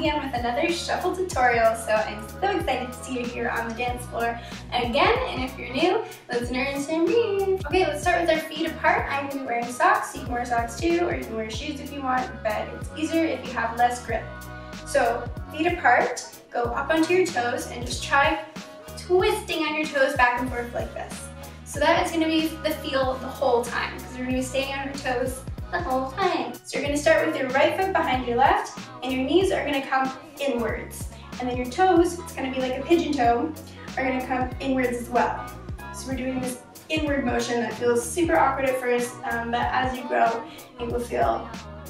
again with another shuffle tutorial. So I'm so excited to see you here on the dance floor again. And if you're new, let's learn some moves. Okay, let's start with our feet apart. I'm going to be wearing socks. You can wear socks too, or you can wear shoes if you want, but it's easier if you have less grip. So feet apart, go up onto your toes and just try twisting on your toes back and forth like this. So that is going to be the feel the whole time, because we're going to be staying on our toes the whole time. So you're going to start with your right foot behind your left, and your knees are going to come inwards. And then your toes, it's going to be like a pigeon toe, are going to come inwards as well. So we're doing this inward motion that feels super awkward at first, but as you grow, it will feel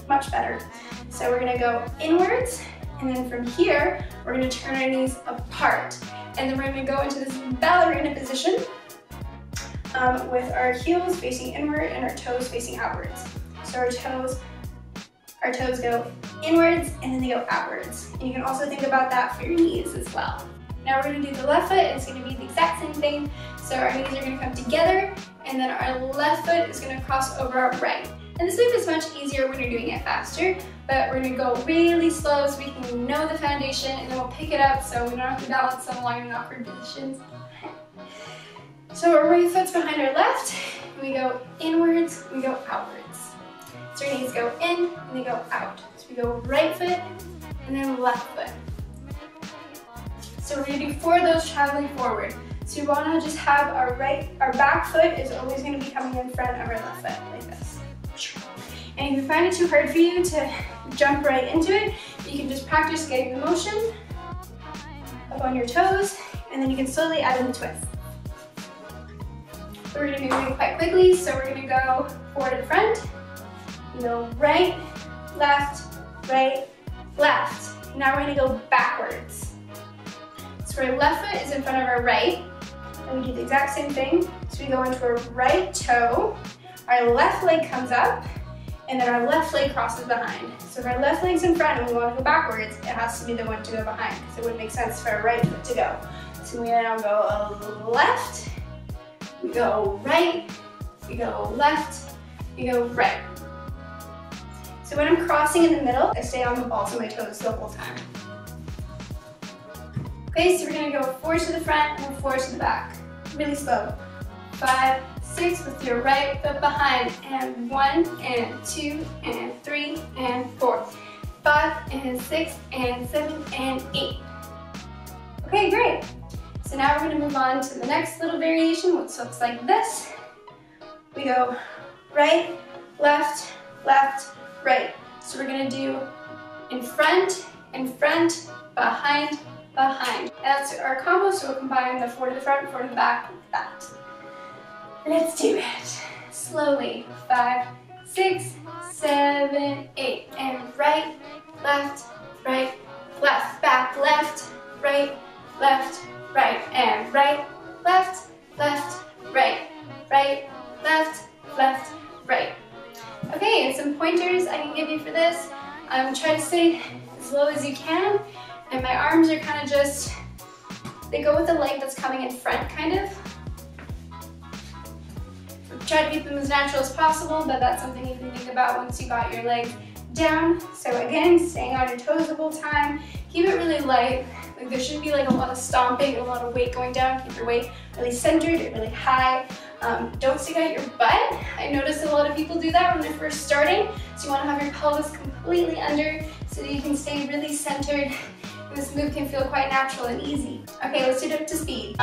much better. So we're going to go inwards, and then from here, we're going to turn our knees apart. And then we're going to go into this ballerina position with our heels facing inward and our toes facing outwards. So our toes go inwards and then they go outwards. And you can also think about that for your knees as well. Now we're going to do the left foot, and it's going to be the exact same thing. So our knees are going to come together, and then our left foot is going to cross over our right. And this move is much easier when you're doing it faster, but we're going to go really slow so we can know the foundation, and then we'll pick it up so we don't have to balance so long in awkward positions. So our right foot's behind our left, we go inwards, we go outwards. So our knees go in and they go out. So we go right foot and then left foot. So we're going to do 4 of those traveling forward. So you want to just have our back foot is always going to be coming in front of our left foot like this. And if you find it too hard for you to jump right into it, you can just practice getting the motion up on your toes, and then you can slowly add in the twist. So we're going to be moving quite quickly, so we're going to go forward and front. You go right, left, left. Now we're going to go backwards. So our left foot is in front of our right, and we do the exact same thing. So we go into our right toe, our left leg comes up, and then our left leg crosses behind. So if our left leg's in front and we want to go backwards, it has to be the one to go behind, because it wouldn't make sense for our right foot to go. So we now go left, we go right, we go left, we go right. So when I'm crossing in the middle, I stay on the balls of my toes the whole time. Okay, so we're going to go forward to the front and forward to the back. Really slow. 5, 6 with your right foot behind, and 1 and 2 and 3 and 4, 5 and 6 and 7 and 8. Okay, great. So now we're going to move on to the next little variation, which looks like this. We go right, left, left, right. So we're going to do in front, behind, behind. That's our combo, so we'll combine the 4 to the front, 4 to the back with that. Let's do it. Slowly. 5, 6, 7, 8. And right, left, back, left, right, and right, left, right, left, right. Okay, and some pointers I can give you for this. Try to stay as low as you can, and my arms are kind of just, they go with the leg that's coming in front, kind of. Try to keep them as natural as possible, but that's something you can think about once you got your legs down. So again, staying on your toes the whole time. Keep it really light. Like there shouldn't be like a lot of stomping, a lot of weight going down. Keep your weight really centered and really high. Don't stick out your butt. I noticed a lot of people do that when they're first starting. So you want to have your pelvis completely under so that you can stay really centered. And this move can feel quite natural and easy. Okay, let's do it up to speed.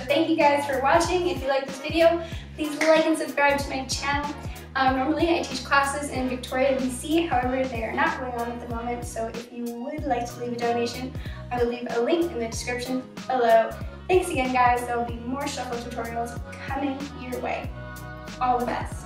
Thank you guys for watching. If you like this video, please like and subscribe to my channel. Normally I teach classes in Victoria, BC, however they are not going on at the moment, so if you would like to leave a donation, I will leave a link in the description below. Thanks again guys, there will be more shuffle tutorials coming your way. All the best.